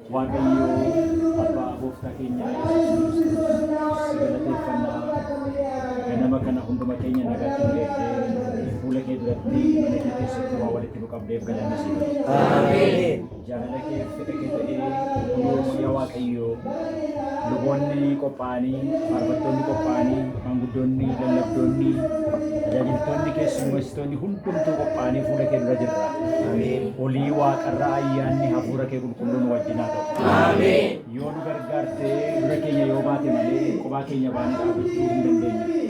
Waaqayyo Abbaa Gooftaa keenya Yesuus Kiristoos galateeffannaa ganama kana hunduma keenya nagaatti geessee fuula kee duratti mana kee keessatti waa walitti nu qabdeef galanni siif. Ameen. Jaalala kee fedha kee ta'ee yaa Waaqayyo luboonni qophaa'anii faarfattoonni qophaa'anii maanguddoonni lallabdoonni tajaajiltoonni keessummeessitoonni hundumtuu qophaa'anii fuula kee dura jirra. Ameen. Olii waaqarraa ayyaanni hafuura kee qulqulluun wajjin haa ta'u. Ameen. Yoo nu gargaarte dura keenya yoo baate malee kophaa keenya baanee dhaabbachuu hin dandeenye.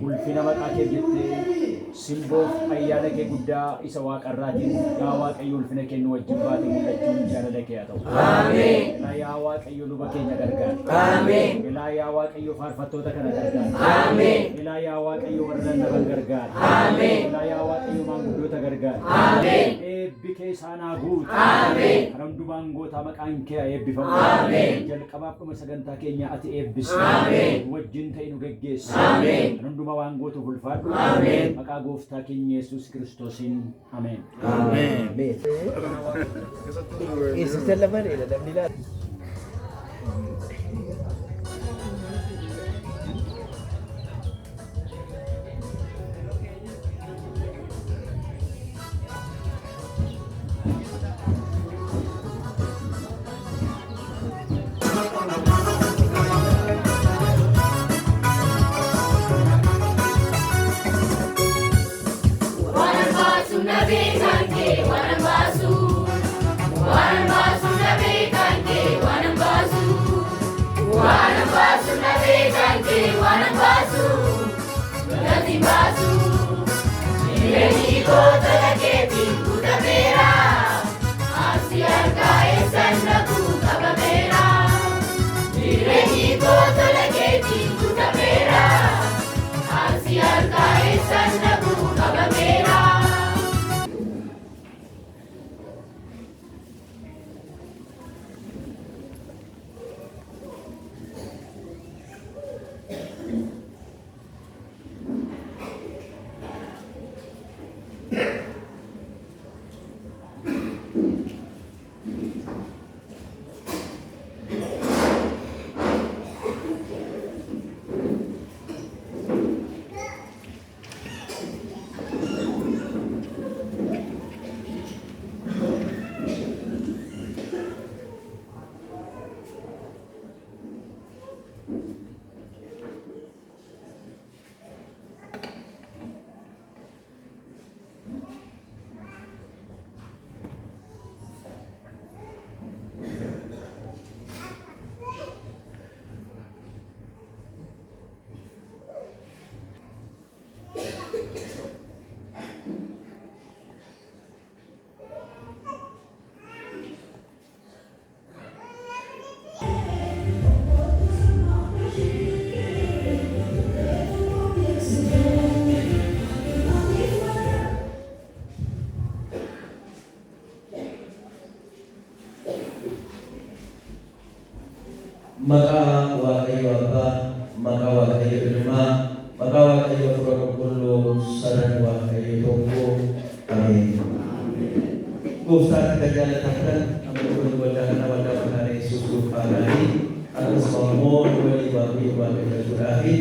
Ulfina maqaa kee jettee simboof ayyaana kee guddaa isa waaqarraatiin yaa Waaqayyo ulfina kee nu wajjin baate mul'achuun jaalala kee haa ta'u. Ameen. Yaa Waaqayyo luba keenya gargaara. Ameen. Yaa Waaqayyo faarfattoota kana gargaara. Ameen. Yaa Waaqayyo warra lallaban gargaara. Ameen. Yaa Waaqayyo maanguddoota gargaara. Ameen. Eebbi kee isaan haa guutu. Ameen. Kan hundumaan gootaa maqaan kee haa eebbifamu. Ameen. Jalqabaaf dhuma sagantaa keenya ati eebbisi. Ameen. Wajjin ta'e nu geggeessi. Ameen. Kan hundumaa waan gootuuf ulfaadhu. Ameen. Maqaa Gooftaa keenya Yesuus Kiristoosiin. Ameen. Ameen. Isa lamadha namni laata. Maka Waaqayyo Abbaa, maka Waaqayyo Ilmaa, maka Waaqayyo Hafuura Qulqulluu sadan Waaqayyo tokko. Ameen. Gooftaan kan jaalatamtan amantoonni waldaa kana waldaa maqaan Yesuus dhuunfaadhaanii akkasuma immoo walii Waaqayyo waaqeffachuudhaa fi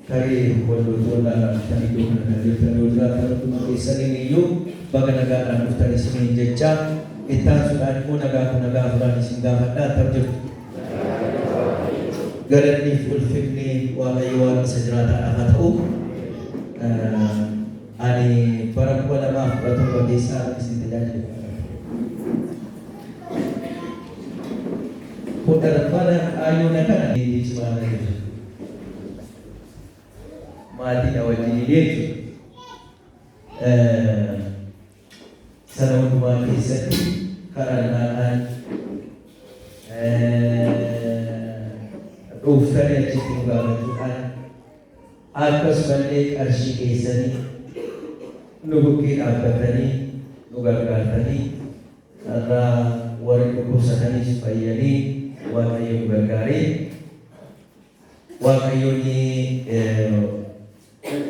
tarii waldoota kan iddoo kana kan jirtan yoo jiraatan hunduma keessaniin iyyuu baga nagaadhaan dhuftan isiniin jecha ittaansuudhaan immoo nagaa kun nagaa furaan isin gaafadhaa attam jirtu. Galanni ulfinni Waaqayyo waan isa jiraataadhaaf haa ta'u. Ani bara 2011 keessa isin tajaajila. Darbana ayuuna kana dhiismaana jiru. Maatiin wajjin jechuudha. Sana hundumaa keessatti karaa naannaan dhuftanii achitti nu gaafachuudhaan akkasumallee qarshii keessanii nu bukkee dhaabbatanii nu gargaartanii irraa warri dhukkubsatanis fayyanii Waaqayyo gargaaree Waaqayyoonni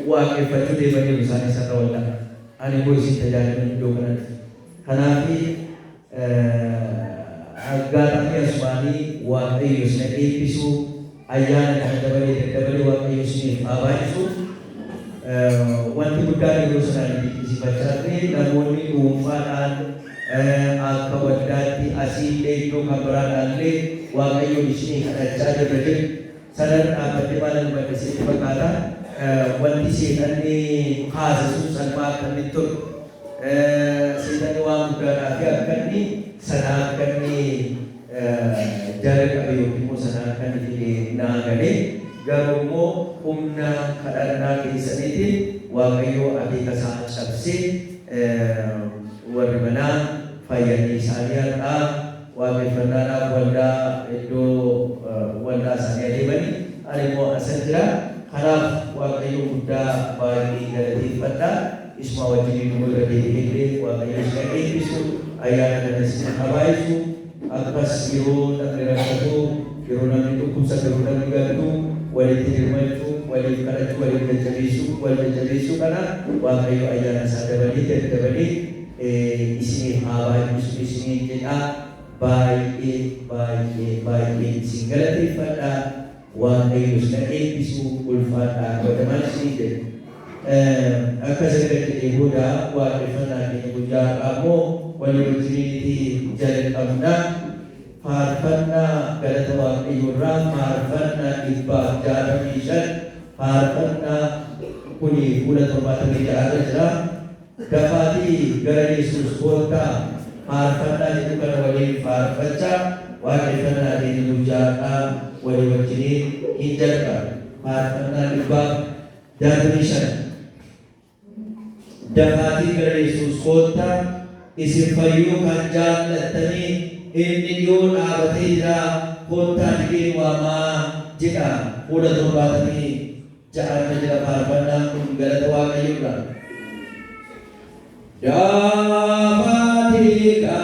waaqeffachuu deemanii isaan isa ta'udha. Ani immoo isin tajaajilan iddoo kanatti. Kanaaf Aggaatanii asumaanii waaqayyo sina eebbisu ayyaana kana dabalee waaqayyo siniif haa baay'isu. Wanti guddaan yeroo sanaan dinqisiifachaa ture namoonni dhuunfaadhaan akka waldaatti asiillee iddoo kan biraadhaallee waaqayyo isinii kadhachaa jirra jedhu sadan dhaabbattee maal nama keessatti fakkaata. Wanti seexanni haasasuun salphaa akka inni ture seexanni waan guddaadhaa fi akka inni sana akka inni jala qabe yookiin immoo sana akka inni naagalee garuu immoo humna kadhannaa keessaniitiin waaqayyo akeeka isaa cabsee warri manaa fayyanii isaanii har'aa waaqeffannaadhaaf waldaa iddoo waldaa isaanii adeemanii ani immoo asan jira. Kanaaf waaqayyo guddaa baay'ee galateeffadha. Isuma wajjin irra deebi'ee waaqayyo isa eebbisu ayyaana kana isin kabaayisu akkas yeroo namni rakkatu yeroo namni dhukkubsatu yeroo namni gaddu walitti hirmachuu waliif kadhachuu waliif jajjabeessuu kana waaqayyo ayyaana isaa dabalee isiniif haa baay'isu isiniif jedha. Baay'ee isin galateeffadha. Waaqayyo sina eebbisu ulfaadhaa godhaman isinii jedhu. Akka sagantaa booda waaqeffannaa keenya guyyaa ammoo walii wajjiniitti jalqabna. Faarfannaa galata waaqayyoorraa faarfannaa 165 faarfannaa kuni 176 jira. Dafaatii gara Yesuus koottaa faarfannaa jedhu kana waliin faarfachaa waaqeffannaa keenya guyyaa walii wajjiniin hin jalqabna. Faarfannaa 165 dafaatii gara Yesuus koottaa isin fayyuu kan jaallattanii inni yoo dhaabatee jira koottaa dhigee waamaa jedha. 176 jira faarfannaan kun galata waaqayyoodha. Dafaatii gara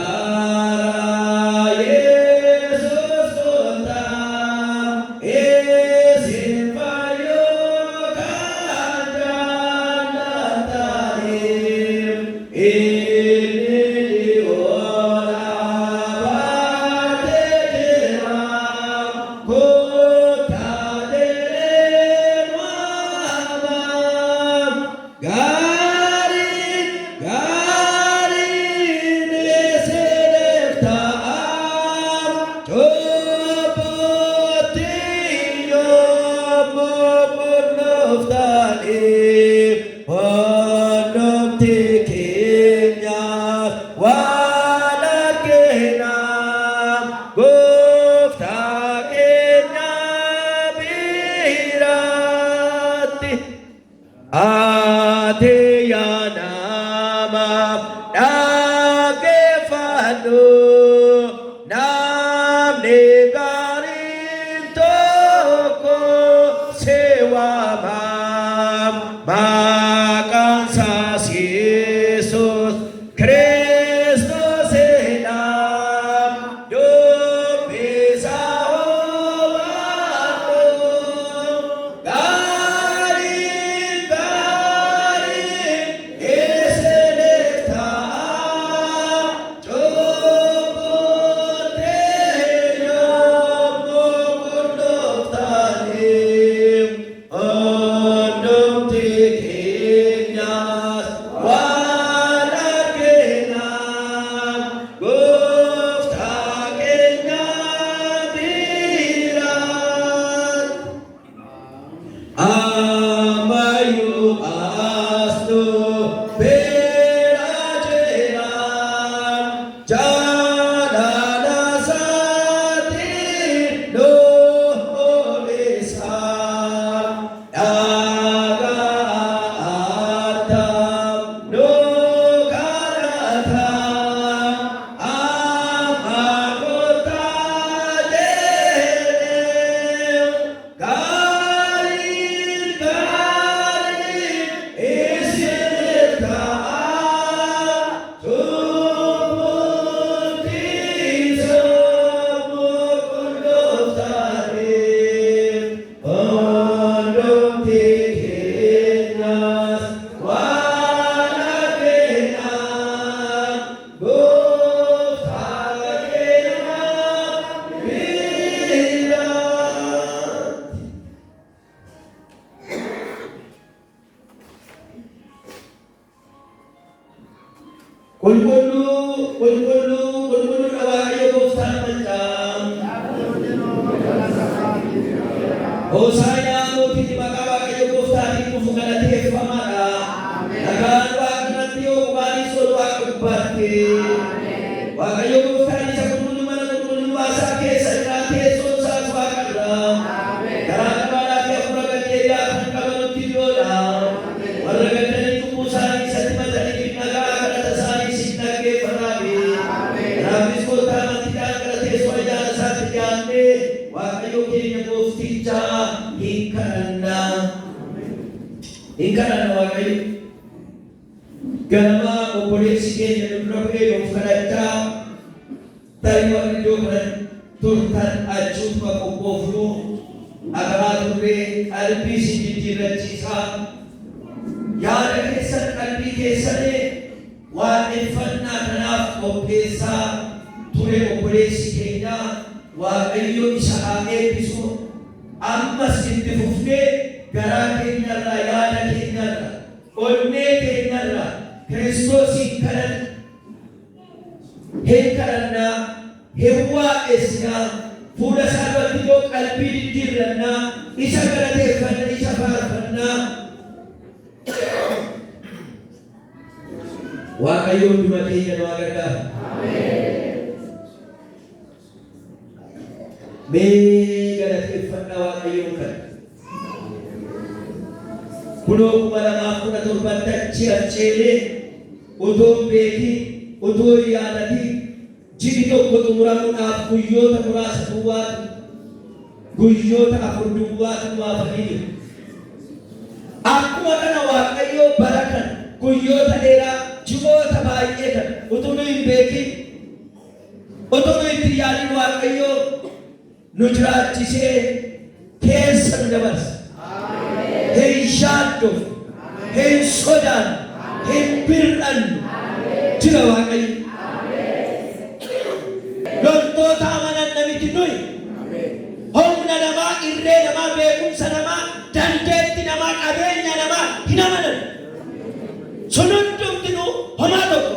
Yesuus koottaa isin fayyuu kan jaallattanii inni yoo dhaabatee jira koottaa dhigee waamaa Oh Hoosaa'inaa mootii maqaa Waaqayyo gooftaatiin dhufu galateeffamaadha. Nagaan Waaqatti yoo qubaanis ol Waaqa gubbaatti. Waaqayyo gooftaan isa qulqulluu mana qulqullummaa isaa keessa irraa teessoon isaas Waaqadha. Garaa qabaadhaa fi hafuura qajeelaa kan qabanutti ijoodha. Warra gaddanii cubbuu isaanii isatti maxxaniif nagaa kadhata isaanii siif dhaggeeffataafi. Kanaafis gooftaa amantiidhaan gara teessoo ayyaana isaatti dhiyaannee Waaqayyo keenya goofticha hin kadhanna. Hin kadhanna Waaqayyo. Ganama obboleessi keenya dura bu'ee nuuf kadhachaa tarii warri iddoo kana turtan achuutuma qophoofnu akaraa turree qalbii isin jijjiirrachiisaa. Yaada keessan qalbii keessanii waaqeffannaa kanaaf qopheessaa ture obboleessi keenya. Waaqayyo isa haa eebbisu. Ammas itti fufnee garaa keenyarraa yaada keenyarraa onnee keenyarraa Kiristoosin hin kadhannaa, hin waaqessinaa, fuula isaa duratti yoo qalbii jijjiirrannaa, isa galateeffannaa, isa faarfannaa. Waaqayyo hunduma keenya nu haa gargaaru. Mee galateeffannaa Waaqayyoon kana. Kunoo 2017 achi arceelee utoo beekin, utoo yaadatin jigi tokko xumuramuudhaaf guyyoota muraasa duwwaatu, guyyoota 4 duwwaatu waafanii jiru. Akkuma kana Waaqayyo bara kana guyyoota dheeraa jigoota baay'ee kana utuu nu hin beekin, utuu nu itti yaadin Waaqayyo nu jiraachisee keessa nu dabarsa. Hin shaaddof, hin sodaan, hin bir'annu jira Waaqayyo. Loltoota amanan namitti nuyi humna namaa, irree namaa, beekumsa namaa, dandeetti namaa, qabeenya namaa hin amanan. Sun hundumtinuu homaa tokko.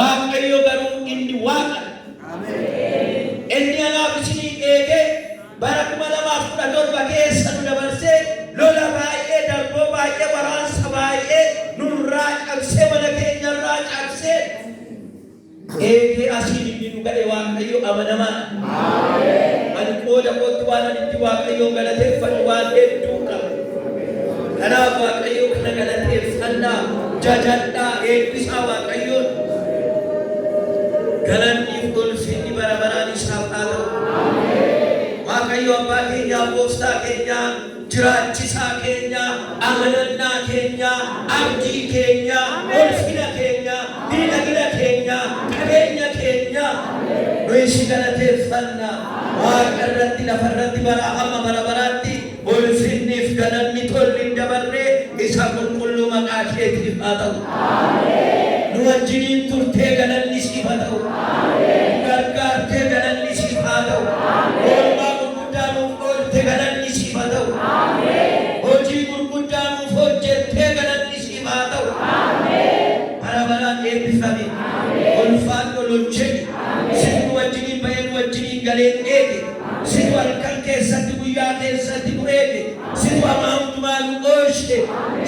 Waaqayyo garuu inni Waaqa. Inni anaaf isinii eegee bara 2017 keessa nu dabarsee lola baay'ee, darboo baay'ee, waraansa baay'ee nurraa cabsee, mana keenyarraa cabsee eegee asiin inni nu ga'e Waaqayyo amanamaadha. Ani qooda kootti waan ani itti Waaqayyo galateeffadhu waan hedduu qaba. Kanaaf Waaqayyo kana galateeffannaa, jajadhaa, eebbisaa Waaqayyoon. Galanniif ulfinni bara baraan isaaf haa ta'u. Waaqayyo abbaa keenyaa, gooftaa keenyaa, jiraachisaa keenyaa, amanannaa keenyaa, abdii keenyaa, ulfina keenyaa, miidhagina keenyaa, qabeenya keenyaa, nuyi si galateeffannaa. Waaqa irratti, lafa irratti, baraa hamma bara baraatti ulfinniif galanni tolli dabarree isa qulqulluu maqaa keetiif haa ta'u. Nu wajjiniin turtee galanni siif haa ta'u. Gargaartee galanni siif haa ta'u. Oolmaa gurguddaa nuuf oolte galanni siif haa ta'u. Hojii gurguddaa nuuf hojjettee galanni siif haa ta'u. Bara baraan eebbifame. Ulfaadho lolcheni. Situ wajjiniin bahee nu wajjiniin galeen eege. Situ halkan keessatti, guyyaa keessatti nu eege. Situ hamaa hundumaa nu oolchite.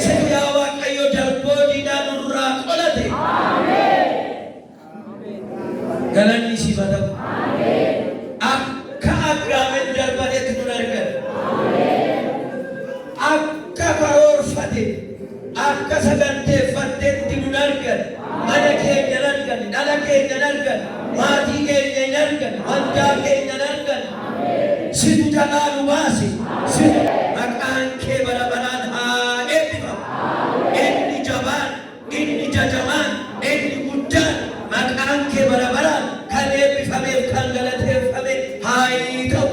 Situ yaa Waaqayyo darboo diinaa nurraa qolate. Galanni siif haa ta'u. Akka Abrahaam darbateetti nun argan. Akka karoorfate, akka saganteeffatteetti nun argan. Mana keenya hin argan, dhala keenya hin argan, maatii keenya hin argan, waldaa keenya hin argan. Situ jalaa nu baase. Maqaan kee bara baraan haa eebbifamu. Inni jabaan, inni jajamaan, inni guddaan, maqaan kee bara baraan kan eebbifameef, kan galateeffame haa ta'u.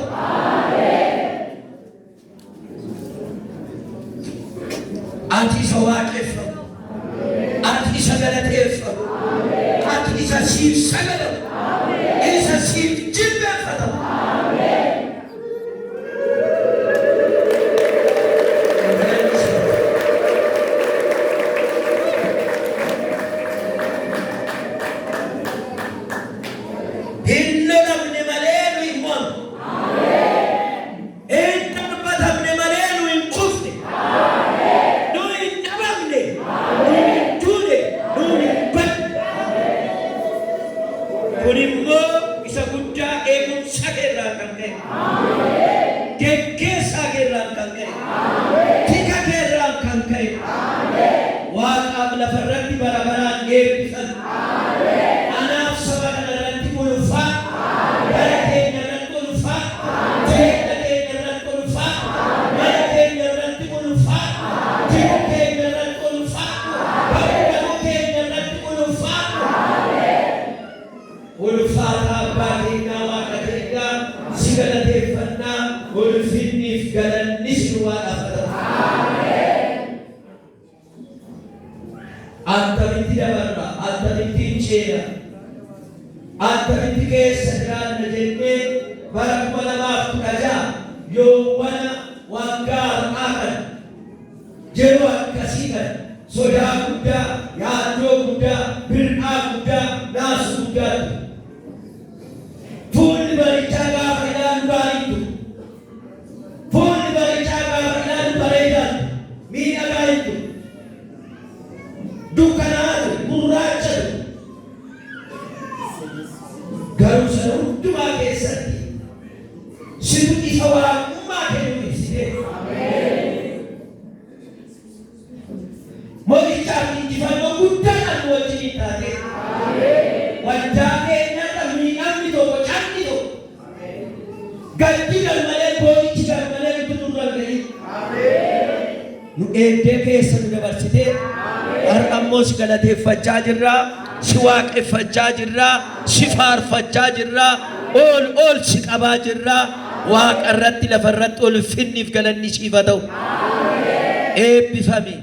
Ati isa waaqeffamu, ati isa galateeffamu, ati isa siif sagadamu, isa siif jilbeeffatamu. Hin lolamne malee nu hin mo'amnu. Hin darbatan kunimmoo isa guddaa eegumsa keerraa kan ka'e. Geggeessaa keerraa kan ka'e. Tika keerraa kan ka'e. Waaqaaf lafarratti bara baraan eebbisan. Anaaf saba kanarratti ulfaa. Bara keenya irratti ulfaa. Jireenya keenya irratti ulfaa. Mana keenya irratti ulfaa. Jiru keenya irratti ulfaa. Bakka keenya irratti ulfaa. Ulfaata abbaa keenyaa waaqa keenyaa si galateeffannaa ulfinniif galannis nu waaqeffata. Attamitti dabarra, attamitti ceena, attamitti keessa jiraanna jennee bara 2016 yoowwana waggaa har'aa kana yeroo akkasii kana sodaa guddaa, yaaddoo guddaa, bir'aa guddaa, naasu guddaatu. Fuulli barichaa gaafa ilaalu gaariitu. Fuulli barichaa gaafa ilaalu bareedaatu. Miidhagaatu. Dukkanaatu, gurraachatu. Garuu sana hundumaa keessatti situ ifa waaqummaa kennu ibsite. Mo'ichaaf injifannoo guddaan nu wajjin taate. Waldaa keenyarra miidhamni tokko cabni tokko. Galti galmalee boo'ichi galmalee nuti nurra gahi. Nu eegdee keessa nu dabarsitee har'ammoo si galateeffachaa jirraa, si waaqeffachaa jirraa, si faarfachaa jirraa, ol si qabaa jirraa. Waaqa irratti lafa irratti ulfinniif galanni siif haa ta'u. Eebbifame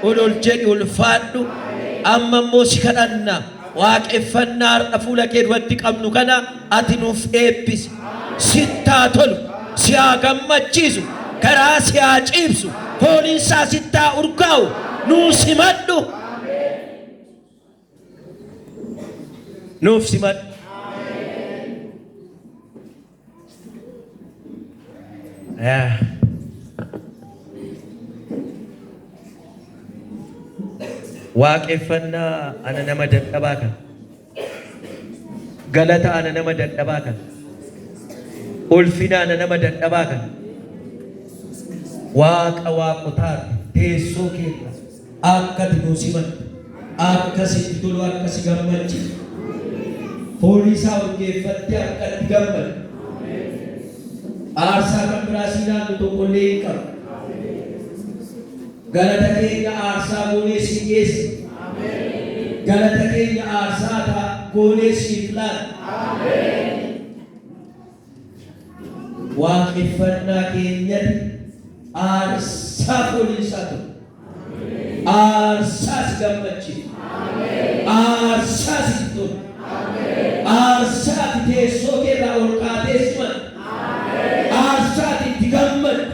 ol jedhi ulfaadhu. Amma immoo si kadhanna. Waaqeffannaa har'a fuula kee duratti qabnu kana ati nuuf eebbisi. Sitti haa tolu, si haa gammachiisu, karaa si haa ciibsu, fooliin isaa sitti haa urgaa'u. Nuu simadhu. Nuuf simadhu. Waaqeffannaa ana nama dadhabaa kan. Galata ana nama dadhabaa kan. Ulfina ana nama dadhabaa kan. Waaqa waaqotaa teessoo keessa akka nuu simadhu, akka sitti tolu, akka si gammachiisu. Foolii isaa urgeeffattee akka itti gammadu. Aarsaa kan biraa si ilaallu tokkollee hin qabu. Galata keenya aarsaa goonee si dhiyeesse. Galata keenya aarsaa goonee siif laata. Waaqeffannaa keenyatti aarsaa foolii isaa ta'u. Aarsaa si gammachiisu. Aarsaa si tolu. Aarsaa teessoo keerraa ol kaatee simadhu. Aarsaa itti gammadu.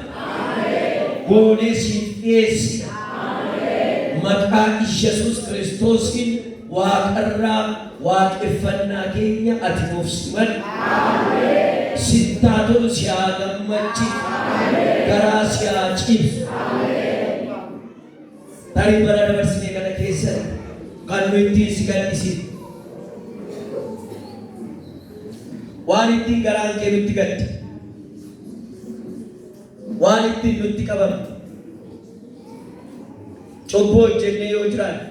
Goonee siif dhiyeessina. Maqaa Yesuus Kiristoosiin waaqarraa waaqeffannaa keenya ati nuuf simadhu. Sitti haa tolu, si haa gammachiisu, garaa si haa ciibsu. Tarii bara dabarsinee kana keessatti kan nu ittiin si gaddisiifnu. Waan ittiin garaan kee nutti gaddi. Waan ittiin nutti qabamnu. Cubbuu hojjennee yoo jiraanne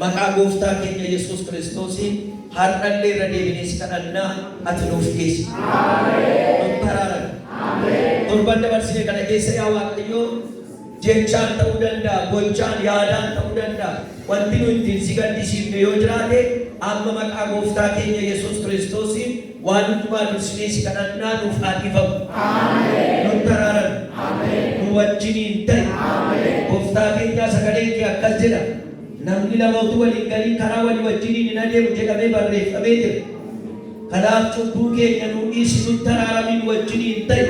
maqaa gooftaa keenya Yesuus Kiristoosiin har'allee irra deebinee si kadhannaa ati nuuf dhiyeessi. Nutti araaran. Torban dabarsinee kana keessa yaa Waaqayyoo jechaan ta'uu danda'a, gochaan, yaadaan ta'uu danda'a. Wanti nu ittiin si gaddisiifne yoo jiraate amma maqaa gooftaa keenya Yesuus Kiristoosiin waan hundumaa dursinee si kadhannaa nuuf haa dhiifamu. Nutti araaran. Nu wajjiniin ta'i. Gooftaa keenya sagalee kee akkas jedha. Namni lama utuu waliin galiin karaa walii wajjiniin hin adeemu jedhamee barreeffamee jira. Kanaaf cubbuu keenya nuu dhiisi, nutti araaramiin wajjiniin ta'i.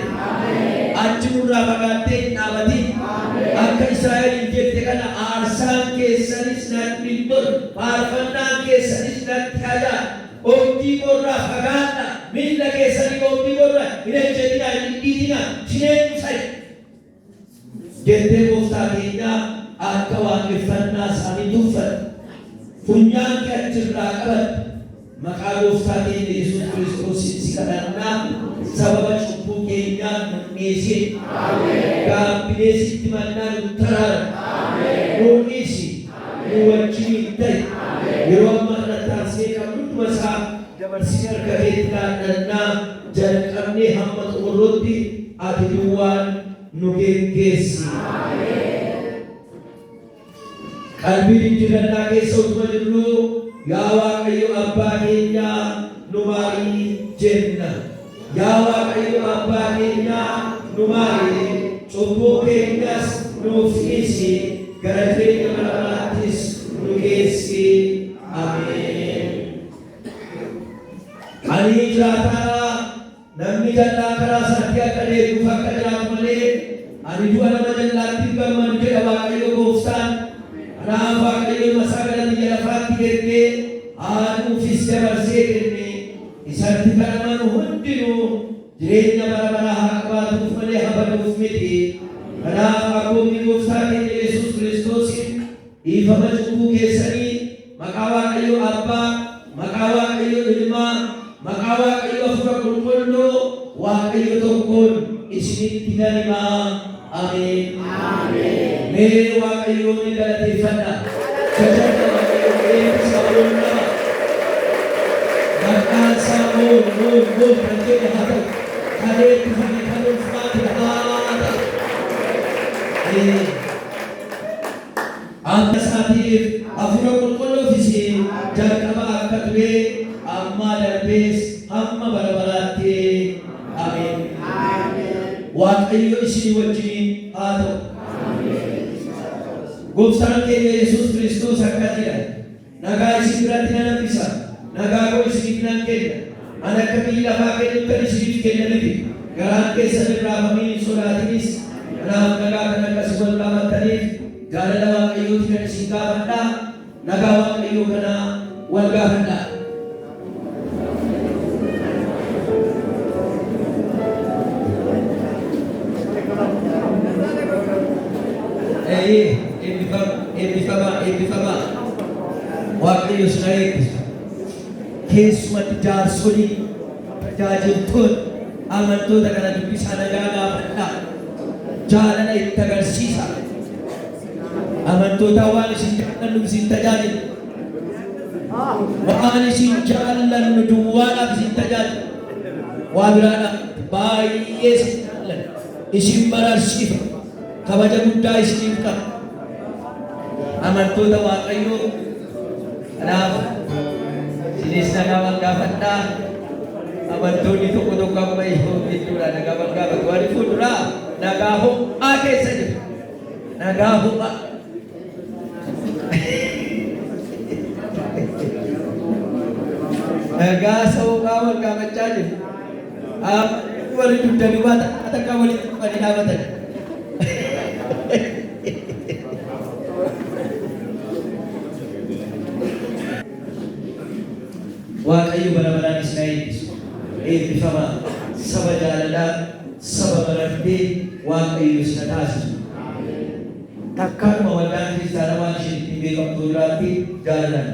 Achi nurraa fagaattee hin dhaabatin. Akka Israa'eliin jette kana aarsaan keessanis natti hin tolu, faarfannaan keessanis natti ajaa'iba. Oobdii qorraa fagaadha. Miilla keessanii oobdii qorraa hin ejjetinaa, hin dhiitinaa, sineen fa'i. Jettee gooftaa keenyaa akka waaqeffannaa isaanii tuffatu. Funyaan kee achirraa qabadhu. maqaa gooftaa keenya Yesuus Kiristoosiin si kadhannaa sababa cubbuu keenyaan nu dhiisee gaabbilee sitti mannaa nu taraara nu dhiisi nu wajjin ta'e yeroo amma kana taasisee qabnu hunduma isaa dabarsine harka keetti laannannaa jalqabnee hamma xumurrutti ati duwwaan nu geggeessi. Qalbii jijjiirannaa keessa utuma jirru yaa Waaqayyo abbaa keenya nu maari jenna. Yaa Waaqayyo abbaa keenya nu maari cubbuu keenyas nuuf dhiisi gara jireenya bara baraattis nu geessi. Ameen. Ani jiraataa namni jal'aa karaa isaatti akka deebi'uuf akka jiraatu malee ani du'a nama jallaatti gammadu jedha Waaqayyo gooftaan. Kanaaf Waaqayyo masaa gara biyya lafaatti kennee aanuufis dabarsee kennee isatti kadhaman hundinuu jireenya bara baraa haa qabaatuuf malee haa baduuf miti. Kanaaf abboonni gooftaa keenya Yesuus Kiristoosiin dhiifama cubbuu keessanii maqaa Waaqayyo Abbaa, maqaa Waaqayyo Ilmaa, maqaa Waaqayyo Hafuura Qulqulluu Waaqayyo tokkoon isinitti nan himaa. Ameen. Mee Waaqayyoon ni galateeffadha. Jajjabina Waaqayyoo eebbisa oolmaa. Maqaan isaa moon kan jedhe haa ta'u. Kan eebbifame kan ulfaate haa ta'u. Akka isaatiif Hafuura Qulqulluufis jalqaba akka ture amma darbees hamma bara baraatti. Ameen. Waaqayyo isin wajjin haa ta'u. Gooftaan keenya Yesuus Kiristoos akka jedha nagaa isin biratti nan hambisa nagaa koo isiniif nan kenna ani akka biyyi lafaa kennutti isiniif kenna miti garaan keessan irraafamee hin sodaatinis kanaaf nagaa kan akkasii wal gaafattaniif jaalala Waaqayyooti kan isin gaafadhaa nagaa Waaqayyoo kana wal gaafadhaa. Eebbifama Waaqayyo sina eebbisa. Keessumatti jaarsolii tajaajiltoonni amantoota kana dubbisaa nagaa gaafadhaa. Jaalala itti agarsiisa. Amantoota waan isin jaallannu isin tajaajilu. Waan isin jaallannu duwwaadhaaf isin tajaajilu. Waa biraadhaaf baay'ee isin jaallannu. Isin bararsiifa. Kabaja guddaa isiniif qaba. Amantoota Waaqayyoo kanaaf isinis nagaa wal gaafadhaa. Amantoonni tokko tokko amma jechuudha nagaa wal gaafatu. Warri fuulduraa nagaa ho'aa keessa jiru. Nagaa ho'aa. Nagaa ho'aa wal gaafachaa jiru. Warri dugdanii waan akka walitti dhufanii dhaabatan. Waaqayyo bara baraan isin eebbisu. Eebbifama saba jaalalaa saba barattee Waaqayyo isin taasisu. Takkaanuma waldaan kiristaanaa waan isheen ittiin beekamtu jiraatti jaalalaan.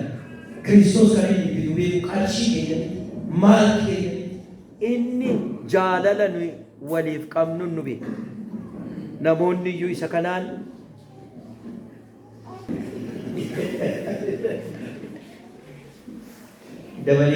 Kiristoos kan inni ittiin beeku qarshii keenya maal keenya inni jaalala nuyi waliif qabnu nu beeka. Namoonni iyyuu isa kanaan dabalee